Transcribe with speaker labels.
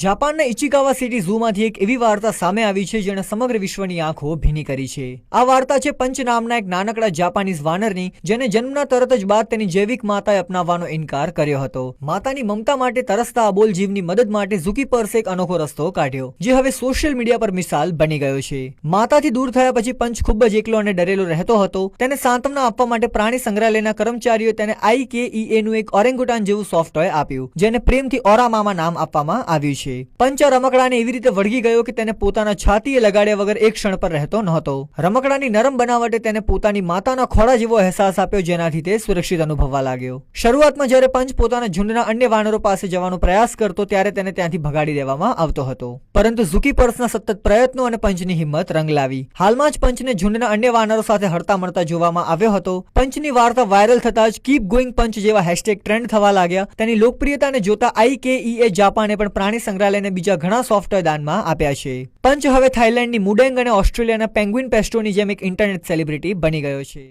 Speaker 1: જાપાનના ઇચિકાવા સિટી ઝૂમાંથી એક એવી વાર્તા સામે આવી છે જેણે સમગ્ર વિશ્વની આંખો ભીની કરી છે। આ વાર્તા છે પંચ નામના એક નાનકડા જાપાનીઝ વાનરની, જેને જન્મના તરત જ બાદ તેની જૈવિક માતાએ અપનાવવાનો ઇનકાર કર્યો હતો। માતાની મમતા માટે તરસતા અબોલ જીવની મદદ માટે ઝુકીપર્સે એક અનોખો રસ્તો કાઢ્યો, જે હવે સોશિયલ મીડિયા પર મિસાલ બની ગયો છે। માતાથી દૂર થયા પછી પંચ ખૂબ જ એકલો અને ડરેલો રહેતો હતો। તેને સાંત્વના આપવા માટે પ્રાણી સંગ્રહાલયના કર્મચારીઓએ તેને IKEA નું એક ઓરેંગુટાન જેવું સોફ્ટ ટોય આપ્યું, જેને પ્રેમથી ઓરા મામા નામ આપવામાં આવ્યું છે। પંચ આ રમકડાને એવી રીતે વળગી ગયો કે તેને પોતાના છાતીએ લગાડ્યા વગર એક ક્ષણ પર રહેતો નહોતો। રમકડાની નરમ બનાવટે તેને પોતાની માતાના ખોળા જેવો અહેસાસ આપ્યો, જેનાથી તે સુરક્ષિત અનુભવવા લાગ્યો। શરૂઆતમાં જ્યારે પંચ પોતાના ઝુંડના અન્ય વાનરો પાસે જવાનો પ્રયાસ કરતો ત્યારે તેને ત્યાંથી ભગાડી દેવામાં આવતો હતો, પરંતુ ઝુકીપર્સના સતત પ્રયત્નો અને પંચની હિંમત રંગ લાવી। હાલમાં જ પંચને ઝુંડના અન્ય વાનરો સાથે હળતા મળતા જોવામાં આવ્યો હતો। પંચની વાર્તા વાયરલ થતા જ કીપ ગોઈંગ પંચ જેવા હેશટેગ ટ્રેન્ડ થવા લાગ્યા। તેની લોકપ્રિયતાને જોતા IKEA જાપાને પણ પ્રાણી સંગ્રહાલયને બીજા ઘણા સોફ્ટવેર દાનમાં આપ્યા છે। પંચ હવે થાઈલેન્ડની મુડેંગ અને ઓસ્ટ્રેલિયાના પેંગ્વિન પેસ્ટોની જેમ એક ઇન્ટરનેટ સેલિબ્રિટી બની ગયો છે।